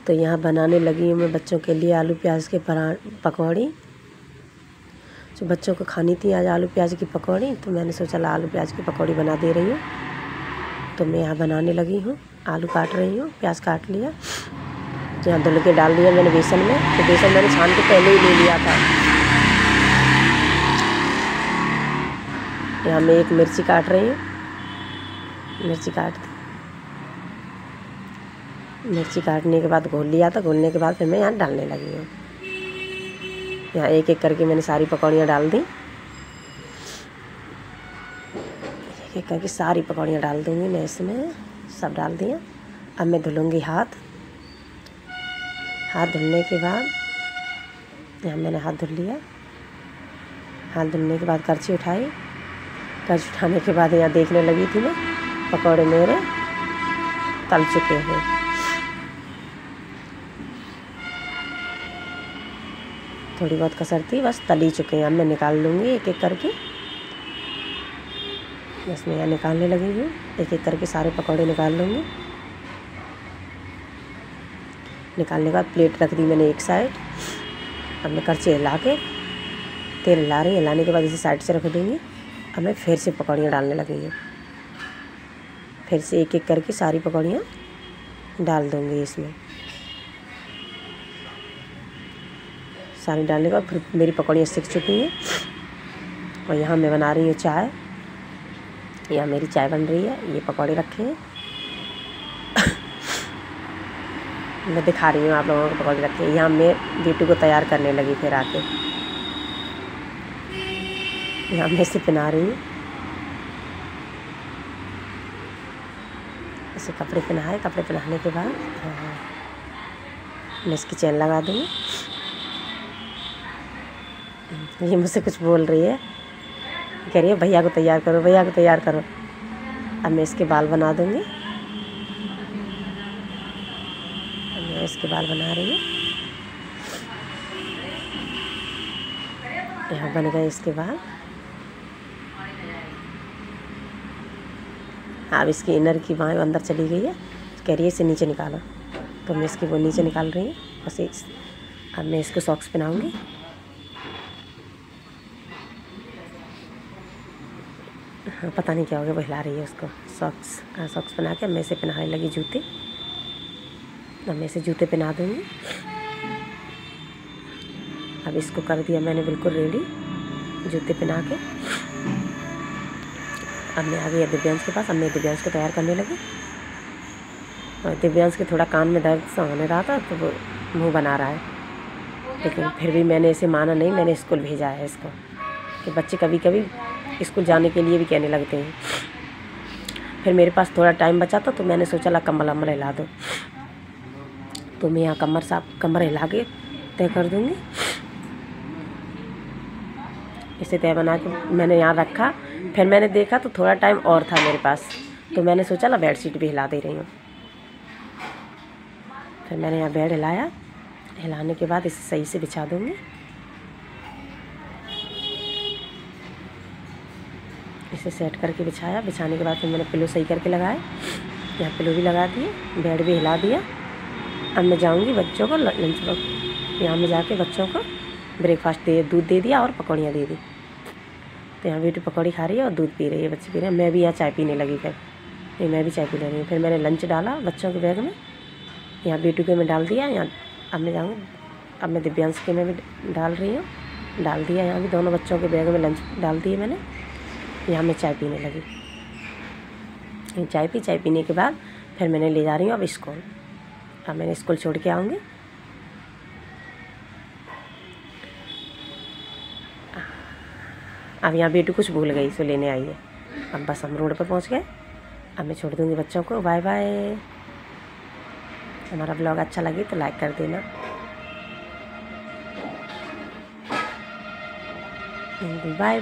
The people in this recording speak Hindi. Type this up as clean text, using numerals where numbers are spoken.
तो यहाँ बनाने लगी हूँ मैं बच्चों के लिए आलू प्याज के पकौड़ी। जो बच्चों को खानी थी आज आलू प्याज की पकौड़ी, तो मैंने सोचा आलू प्याज की पकौड़ी बना दे रही हूँ। तो मैं यहाँ बनाने लगी हूँ, आलू काट रही हूँ, प्याज काट लिया, यहाँ धुल के डाल दिया मैंने बेसन में। तो बेसन मैंने छान के पहले ही ले लिया था। यहाँ मैं एक मिर्ची काट रही हूँ, मिर्ची काट दी। मिर्ची काटने के बाद घोल लिया था, घोलने के बाद फिर मैं यहाँ डालने लगी हूँ। यहाँ एक एक करके मैंने सारी पकौड़ियाँ डाल दी, एक एक करके सारी पकौड़ियाँ डाल दूँगी मैं इसमें, सब डाल दिया। अब मैं धुलूँगी हाथ धुलने के बाद यहाँ मैंने हाथ धुल लिया। हाथ धुलने के बाद करछी उठाई, करछी उठाने के बाद यहाँ देखने लगी थी मैं, पकौड़े मेरे तल चुके हैं। थोड़ी बहुत कसर थी, बस तल ही चुके हैं। अब मैं निकाल लूँगी एक एक करके, बस मैं यहाँ निकालने लगी हूँ। एक एक करके सारे पकौड़े निकाल लूँगी। निकालने के बाद प्लेट रख दी मैंने एक साइड। अब मैं करछी हिला के तेल हिला रही, हिलाने के बाद इसे साइड से रख दूँगी। अब मैं फिर से पकौड़ियाँ डालने लगी हूँ, फिर से एक एक करके सारी पकौड़ियाँ डाल दूँगी इसमें। सारी डालने के बाद फिर मेरी पकौड़ियाँ सिक चुकी हैं। और यहाँ मैं बना रही हूँ चाय। यहाँ मेरी चाय बन रही है, ये पकौड़े रखे हैं। मैं दिखा रही हूँ आप लोगों को पकौड़े रखे हैं। यहाँ मैं बेटू को तैयार करने लगी, फिर आके यहाँ मैं इसे पहना रही हूँ। इसे कपड़े पहनाए, कपड़े पहनाने के बाद मैं इसकी चेन लगा दूँगी। ये मुझसे कुछ बोल रही है, कह रही है भैया को तैयार करो, भैया को तैयार करो। अब मैं इसके बाल बना दूँगी। अब मैं इसके बाल बना रही हूँ। यहाँ बन गए इसके बाल। अब इसकी इनर की बाएं अंदर चली गई है, कह रही है इसे नीचे निकालो। तो मैं इसकी वो नीचे निकाल रही हूँ। बस अब मैं इसको सॉक्स पहनाऊँगी। हाँ, पता नहीं क्या हो गया, वो हिला रही है उसको। सॉक्स पहना के मैं इसे पहनाने लगी जूते। अब मैं इसे जूते पहना दूँगी। अब इसको कर दिया मैंने बिल्कुल रेडी जूते पहना के। अब मैं आ गई दिव्यांश के पास। अब मैं दिव्यांश को तैयार करने लगी। और दिव्यांश के थोड़ा कान में दर्द सा होने रहा था, तो वो मुँह बना रहा है, लेकिन फिर भी मैंने इसे माना नहीं। मैंने स्कूल भेजा है इसको, कि बच्चे कभी कभी स्कूल जाने के लिए भी कहने लगते हैं। फिर मेरे पास थोड़ा टाइम बचा था, तो मैंने सोचा ला कमर हिला दो। तो मैं यहाँ कमर हिला के तय कर दूँगी। इसे तय बना के मैंने यहाँ रखा। फिर मैंने देखा तो थोड़ा टाइम और था मेरे पास, तो मैंने सोचा ला बेडशीट भी हिला दे रही हूँ। फिर मैंने यहाँ बेड हिलाया। हिलाने के बाद इसे सही से बिछा दूँगी। इसे सेट करके बिछाया। बिछाने के बाद फिर मैंने पिलो सही करके लगाए। यहाँ पिलो भी लगा दिए, बेड भी हिला दिया। अब मैं जाऊँगी बच्चों को लंच बॉक्स, यहाँ में जाके बच्चों को ब्रेकफास्ट दूध दे दिया और पकौड़ियाँ दे दी। तो यहाँ बेटी पकौड़ी खा रही है और दूध पी रही है, बच्चे पी रहे हैं। मैं भी यहाँ चाय पीने लगी। फिर मैं भी चाय पी ले रही हूँ। फिर मैंने लंच डाला बच्चों के बैग में, यहाँ बेटू के में डाल दिया। यहाँ अब मैं जाऊँगी, अब मैं दिव्यांश के में भी डाल रही हूँ, डाल दिया। यहाँ भी दोनों बच्चों के बैग में लंच डाल दिए मैंने। यहाँ मैं चाय पीने लगी। चाय पीने के बाद फिर मैंने ले जा रही हूँ अब स्कूल। अब मैंने स्कूल छोड़ के आऊँगी। अब यहाँ बेटू कुछ भूल गई, सो लेने आई है। अब बस हम रोड पर पहुँच गए। अब मैं छोड़ दूँगी बच्चों को। Bye bye. हमारा ब्लॉग अच्छा लगे तो लाइक कर देना। Bye bye.